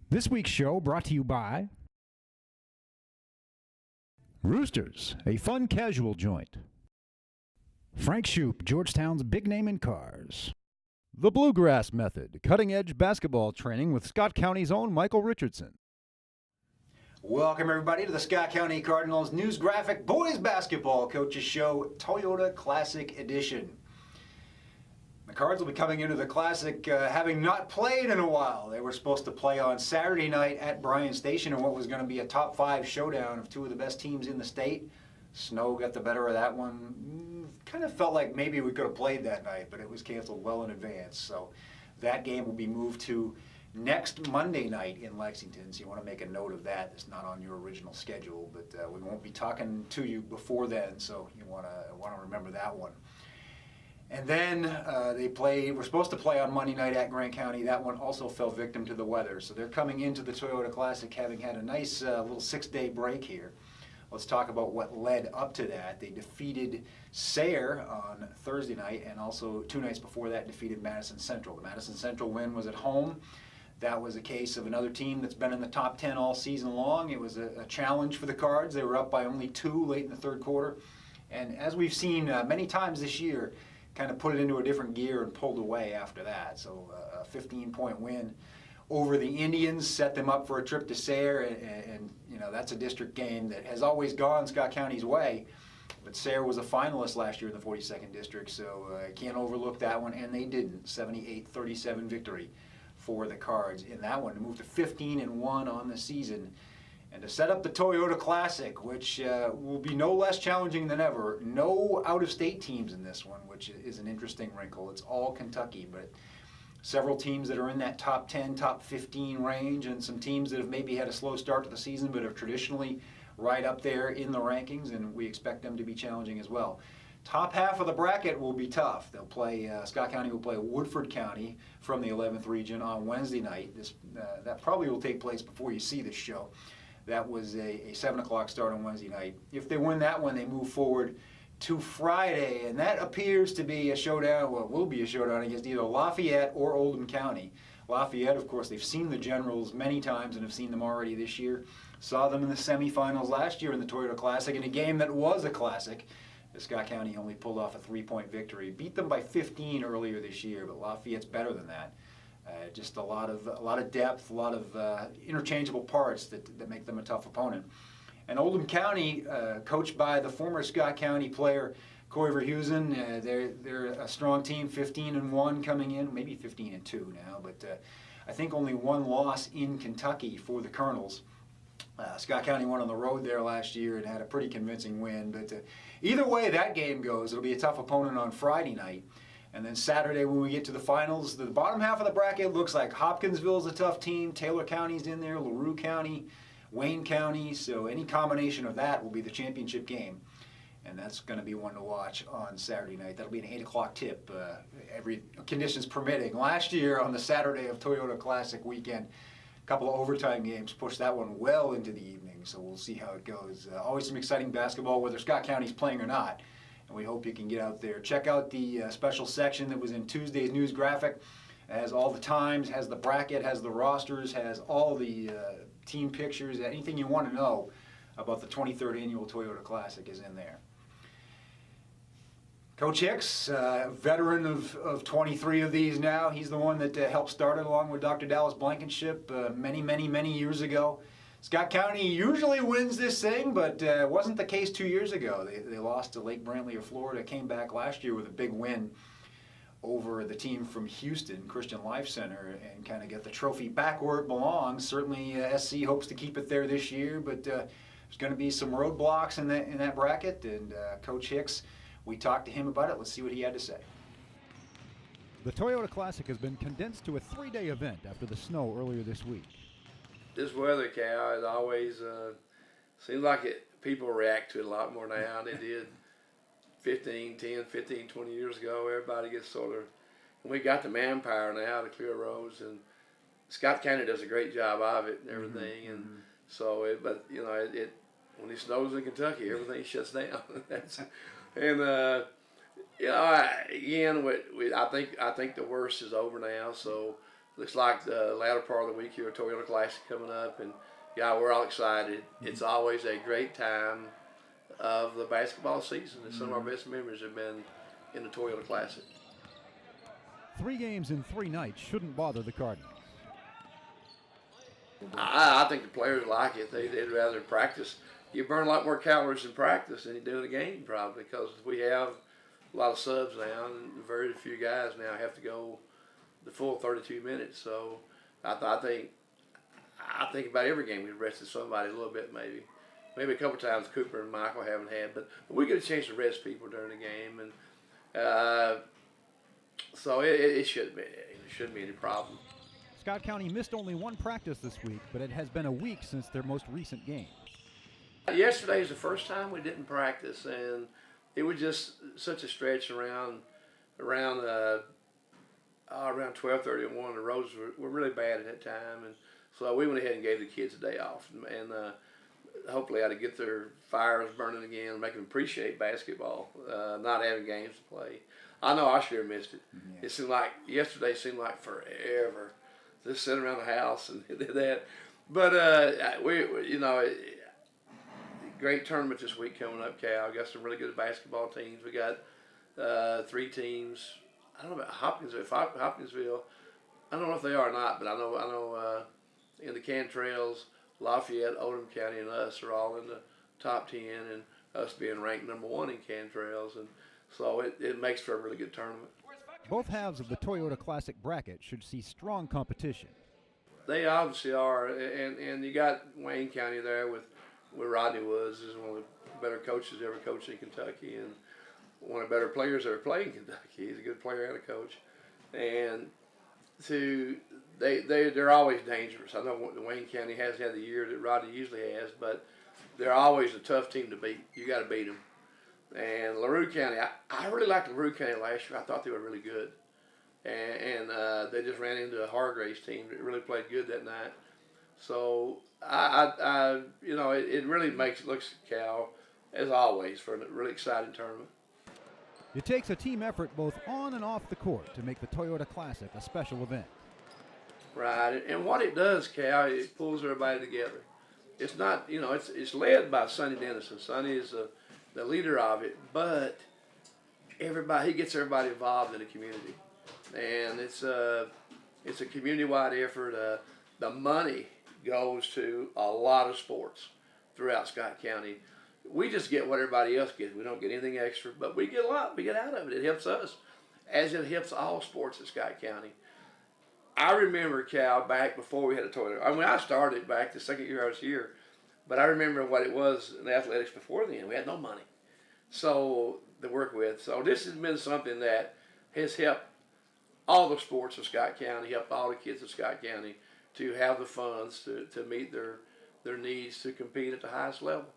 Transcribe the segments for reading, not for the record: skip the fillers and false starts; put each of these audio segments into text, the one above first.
This week's show brought to you by Roosters, a fun casual joint. Frank Shoup, Georgetown's big name in cars. The Bluegrass Method, cutting-edge basketball training with Scott County's own Michael Richardson. Welcome, everybody, to the Scott County Cardinals News Graphic Boys Basketball Coaches Show Toyota Classic Edition. The Cards will be coming into the Classic having not played in a while. They were supposed to play on Saturday night at Bryan Station in what was going to be a top 5 showdown of two of the best teams in the state. Snow got the better of that one. Kind of felt like maybe we could have played that night, but it was canceled well in advance. So that game will be moved to next Monday night in Lexington, so you want to make a note of that. It's not on your original schedule, but we won't be talking to you before then, so you want to remember that one. And then we're supposed to play on Monday night at Grant County. That one also fell victim to the weather, so they're coming into the Toyota Classic having had a nice little 6-day break here. Let's talk about what led up to that. They defeated Sayre on Thursday night, and also 2 nights before that defeated Madison Central. The Madison Central win was at home. That was a case of another team that's been in the top 10 all season long. It was a challenge for the Cards. They were up by only 2 late in the third quarter. And as we've seen many times this year, kind of put it into a different gear and pulled away after that. So a 15-point win over the Indians set them up for a trip to Sayre, and you know, that's a district game that has always gone Scott County's way. But Sayre was a finalist last year in the 42nd district, so can't overlook that one, and they didn't. 78-37 victory for the Cards in that one to move to 15-1 on the season, and to set up the Toyota Classic, which will be no less challenging than ever. No out-of-state teams in this one, which is an interesting wrinkle. It's all Kentucky, but several teams that are in that top 10, top 15 range, and some teams that have maybe had a slow start to the season but are traditionally right up there in the rankings, and we expect them to be challenging as well. Top half of the bracket will be tough. They'll play, Scott County will play Woodford County from the 11th region on Wednesday night. That probably will take place before you see this show. That was a 7 o'clock start on Wednesday night. If they win that one, they move forward to Friday, and that appears to be a showdown, well, it will be a showdown against either Lafayette or Oldham County. Lafayette, of course, they've seen the Generals many times and have seen them already this year. Saw them in the semifinals last year in the Toyota Classic in a game that was a classic. Scott County only pulled off a 3-point victory. Beat them by 15 earlier this year, but Lafayette's better than that. Just a lot of depth, a lot of interchangeable parts that make them a tough opponent. And Oldham County, coached by the former Scott County player Corey Verhusen, they're a strong team, 15-1 coming in, maybe 15-2 now, but I think only 1 loss in Kentucky for the Colonels. Scott County won on the road there last year and had a pretty convincing win. But either way that game goes, it'll be a tough opponent on Friday night. And then Saturday when we get to the finals, the bottom half of the bracket looks like Hopkinsville's a tough team, Taylor County's in there, LaRue County, Wayne County. So any combination of that will be the championship game. And that's going to be one to watch on Saturday night. That'll be an 8 o'clock tip, every conditions permitting. Last year on the Saturday of Toyota Classic weekend, couple of overtime games pushed that one well into the evening, so we'll see how it goes. Always some exciting basketball, whether Scott County's playing or not, and we hope you can get out there. Check out the special section that was in Tuesday's news graphic. It has all the times, has the bracket, has the rosters, has all the team pictures. Anything you want to know about the 23rd Annual Toyota Classic is in there. Coach Hicks, veteran of 23 of these now. He's the one that helped start it along with Dr. Dallas Blankenship many years ago. Scott County usually wins this thing, but it wasn't the case 2 years ago. They lost to Lake Brantley of Florida, came back last year with a big win over the team from Houston, Christian Life Center, and kind of get the trophy back where it belongs. Certainly SC hopes to keep it there this year, but there's going to be some roadblocks in that bracket, and Coach Hicks, we talked to him about it. Let's see what he had to say. The Toyota Classic has been condensed to a 3-day event after the snow earlier this week. This weather, Cal, is always seems like people react to it a lot more now than they did 10, 15, 20 years ago. Everybody gets sort of, and we got the manpower now to clear roads, and Scott County does a great job of it and everything. And so, but you know, it when it snows in Kentucky, everything shuts down. And you know, again, I think the worst is over now. So looks like the latter part of the week here, Toyota Classic coming up, and yeah, we're all excited. It's always a great time of the basketball season, and some of our best memories have been in the Toyota Classic. 3 games in 3 nights shouldn't bother the Cardinals. I think the players like it. They'd rather practice. You burn a lot more calories in practice than you do in a game, probably, because we have a lot of subs now, and very few guys now have to go the full 32 minutes. So I think about every game we've rested somebody a little bit, maybe a couple times Cooper and Michael haven't had, but we get a chance to rest people during the game, and so it shouldn't be any problem. Scott County missed only 1 practice this week, but it has been a week since their most recent game. Yesterday is the first time we didn't practice, and it was just such a stretch around 12:31. The roads were really bad at that time, and so we went ahead and gave the kids a day off, and hopefully how to get their fires burning again and make them appreciate basketball, not having games to play. I know I sure missed it. It seemed like yesterday seemed like forever, just sitting around the house and did that. But great tournament this week coming up, Cal. Got some really good basketball teams. We got 3 teams. I don't know about Hopkinsville. I don't know if they are or not, but I know in the Cantrells, Lafayette, Oldham County, and us are all in the top 10, and us being ranked number 1 in Cantrells, and so it makes for a really good tournament. Both halves of the Toyota Classic bracket should see strong competition. They obviously are, and you got Wayne County there with Rodney Woods, is one of the better coaches ever coached in Kentucky, and one of the better players ever played in Kentucky. He's a good player and a coach, and they're always dangerous. I know Wayne County hasn't had the year that Rodney usually has, but they're always a tough team to beat. You got to beat them. And LaRue County, I really liked LaRue County last year. I thought they were really good, and they just ran into a Hargraves team that really played good that night. So it really looks Cal, as always, for a really exciting tournament. It takes a team effort both on and off the court to make the Toyota Classic a special event. Right, and what it does, Cal, it pulls everybody together. It's not, it's led by Sonny Dennison. Sonny is the leader of it, but he gets everybody involved in the community, and it's a community-wide effort. The money goes to a lot of sports throughout Scott County. We just get what everybody else gets. We don't get anything extra, but we get a lot. We get out of it. It helps us, as it helps all sports in Scott County. I remember, Cal, back before we had a Toyota. I mean, I started back the second year I was here, but I remember what it was in athletics before then. We had no money to work with. So this has been something that has helped all the sports of Scott County, helped all the kids of Scott County to have the funds to meet their needs to compete at the highest level.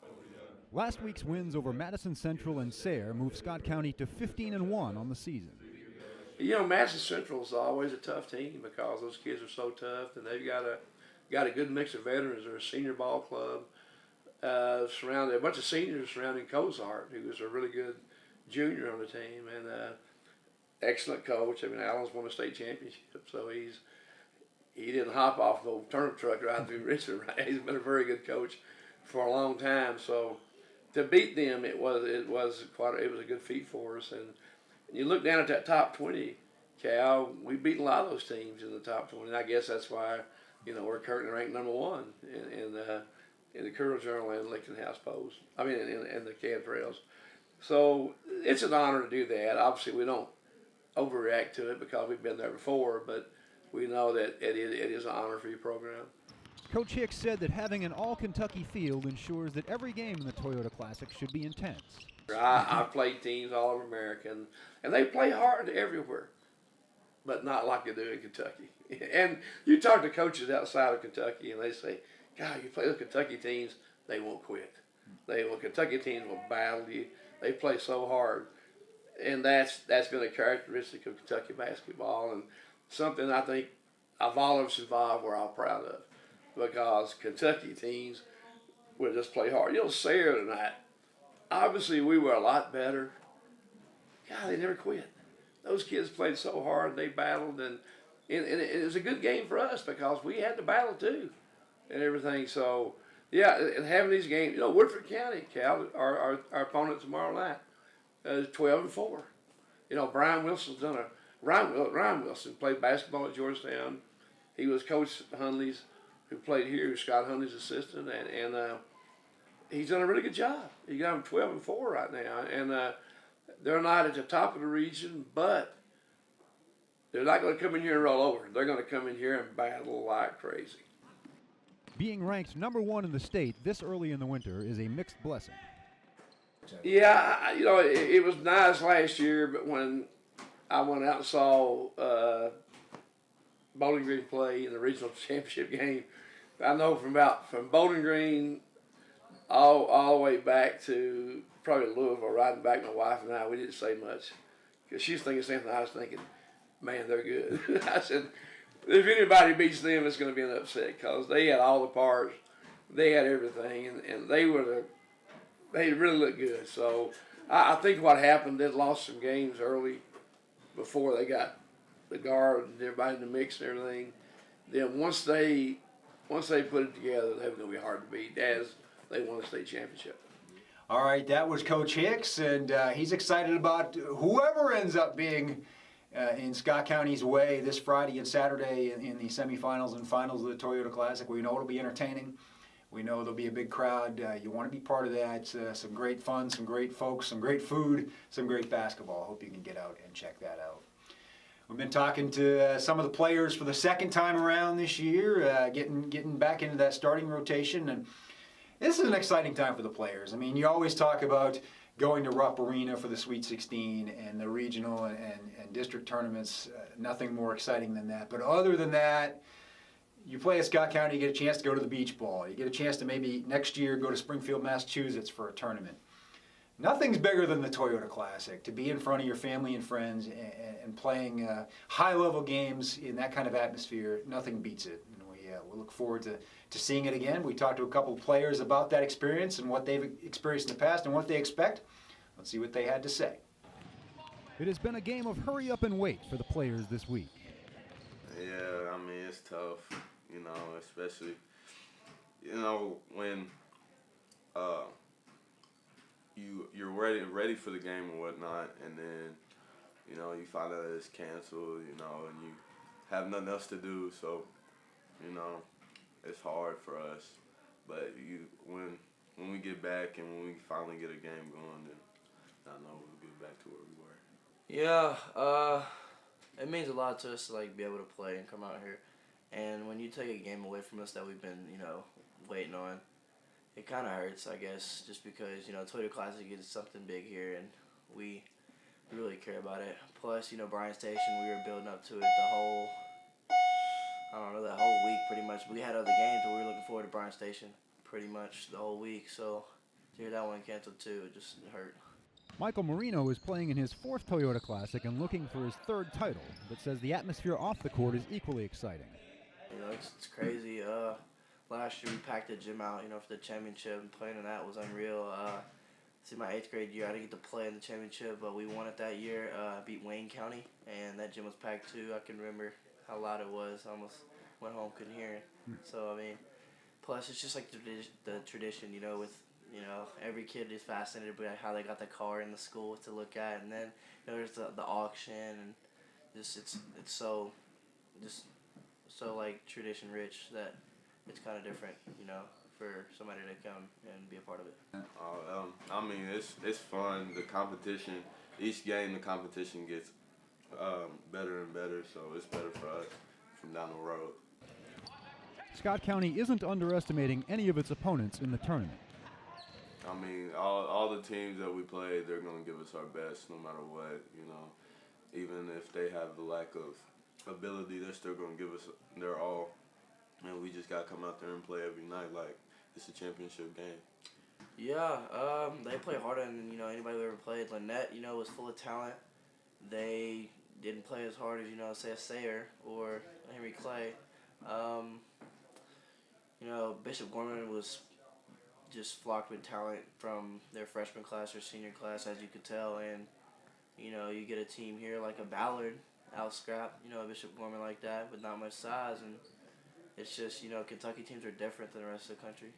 Last week's wins over Madison Central and Sayre moved Scott County to 15-1 on the season. Madison Central is always a tough team because those kids are so tough, and they've got a good mix of veterans. They're a senior ball club, surrounded a bunch of seniors surrounding Cozart, who is a really good junior on the team, and excellent coach. I mean, Allen's won a state championship, so he didn't hop off the old turnip truck right through Richmond. Right? He's been a very good coach for a long time. So to beat them, it was a good feat for us. And you look down at that top 20, Cal. We beat a lot of those teams in the top 20. And I guess that's why we're currently ranked number 1 in the Courier Journal and Lincoln House Post. I mean, in the Cantrells. So it's an honor to do that. Obviously, we don't overreact to it because we've been there before, but we know that it is an honor for your program. Coach Hicks said that having an all-Kentucky field ensures that every game in the Toyota Classic should be intense. I've played teams all over America, and they play hard everywhere, but not like they do in Kentucky. And you talk to coaches outside of Kentucky, and they say, God, you play with Kentucky teams, they won't quit. Kentucky teams will battle you. They play so hard. And that's been a characteristic of Kentucky basketball, and something I think of all of us involved we're all proud of, because Kentucky teams will just play hard. Sayre tonight, obviously we were a lot better. God, they never quit. Those kids played so hard, they battled, and and it was a good game for us because we had to battle too, and everything. So yeah, and having these games, Woodford County, Cal, our opponent tomorrow night is 12-4. Brian Wilson's done Ryan Wilson played basketball at Georgetown. He was Coach Hunley's, who played here, who's Scott Hunley's assistant, and he's done a really good job. He got them 12-4 right now, and they're not at the top of the region, but they're not going to come in here and roll over. They're going to come in here and battle like crazy. Being ranked #1 in the state this early in the winter is a mixed blessing. Yeah, it was nice last year, but when I went out and saw Bowling Green play in the regional championship game, I know from Bowling Green all the way back to probably Louisville, riding back, my wife and I, we didn't say much because she was thinking the same thing I was thinking. Man, they're good. I said, if anybody beats them, it's going to be an upset because they had all the parts, they had everything, and they really looked good. So I think what happened, they lost some games early before they got the guard and everybody in the mix and everything. Then once they put it together, they were going to be hard to beat as they won the state championship. All right, that was Coach Hicks, and he's excited about whoever ends up being in Scott County's way this Friday and Saturday in the semifinals and finals of the Toyota Classic. We know it'll be entertaining. We know there'll be a big crowd. You want to be part of that. Some great fun, some great folks, some great food, some great basketball. I hope you can get out and check that out. We've been talking to some of the players for the second time around this year, getting back into that starting rotation, and this is an exciting time for the players. I mean, you always talk about going to Rupp Arena for the Sweet 16 and the regional and district tournaments. Nothing more exciting than that. But other than that, you play at Scott County, you get a chance to go to the beach ball. You get a chance to maybe next year go to Springfield, Massachusetts for a tournament. Nothing's bigger than the Toyota Classic, to be in front of your family and friends and playing high-level games in that kind of atmosphere. Nothing beats it. And we look forward to seeing it again. We talked to a couple of players about that experience and what they've experienced in the past and what they expect. Let's see what they had to say. It has been a game of hurry up and wait for the players this week. Yeah, I mean, it's tough, especially, when you're ready for the game and whatnot, and then, you find out it's canceled, and you have nothing else to do, so, it's hard for us. But when we get back and when we finally get a game going, then I know we'll get back to where we were. Yeah, it means a lot to us to be able to play and come out here. And when you take a game away from us that we've been, waiting on, it kind of hurts, I guess, just because, Toyota Classic is something big here and we really care about it. Plus, Bryan Station, we were building up to it the whole week pretty much. We had other games, but we were looking forward to Bryan Station pretty much the whole week. So to hear that one canceled too, it just hurt. Michael Marino is playing in his 4th Toyota Classic and looking for his 3rd title, but says the atmosphere off the court is equally exciting. It's crazy. Last year we packed the gym out, for the championship, and playing in that was unreal. This is my 8th grade year. I didn't get to play in the championship, but we won it that year. Beat Wayne County, and that gym was packed too. I can remember how loud it was. I almost went home, couldn't hear it. So, plus it's just the tradition, with every kid is fascinated by how they got the car in the school to look at, and then there's the auction, and it's so tradition rich that it's kind of different, for somebody to come and be a part of it. It's fun. The competition, each game, the competition gets better and better, so it's better for us from down the road. Scott County isn't underestimating any of its opponents in the tournament. All the teams that we play, they're going to give us our best no matter what, Even if they have the lack of ability, they're still going to give us their all. And we just got to come out there and play every night like it's a championship game. Yeah, they play harder than, anybody who ever played. Lynette, was full of talent. They didn't play as hard as, say, a Sayer or Henry Clay. Bishop Gorman was just flocked with talent from their freshman class or senior class, as you could tell. And, you get a team here like a Ballard out scrap, Bishop Gorman like that with not much size. And it's just, Kentucky teams are different than the rest of the country.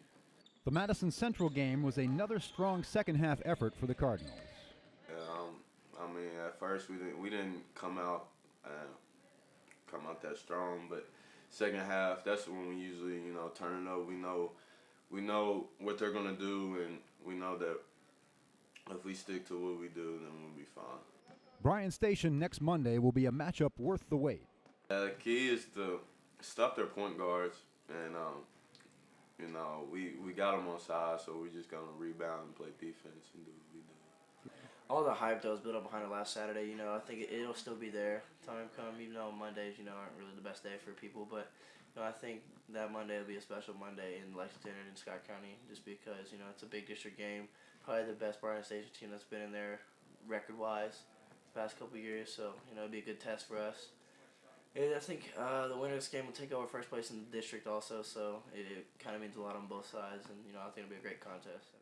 The Madison Central game was another strong second-half effort for the Cardinals. Yeah, I mean, at first we didn't come out that strong, but second half, that's when we usually turn it up. We know what they're gonna do, and we know that if we stick to what we do, then we'll be fine. Bryan Station next Monday will be a matchup worth the wait. The key is to stop their point guards, and we got them on size, so we're just gonna rebound and play defense and do what we do. All the hype that was built up behind it last Saturday, I think it'll still be there. Time come, even though Mondays, aren't really the best day for people, but I think that Monday will be a special Monday in Lexington and in Scott County, just because it's a big district game, probably the best Bryan Station team that's been in there record-wise the past couple of years. So it'll be a good test for us. And I think the winner of this game will take over first place in the district also, so it kind of means a lot on both sides, and I think it'll be a great contest.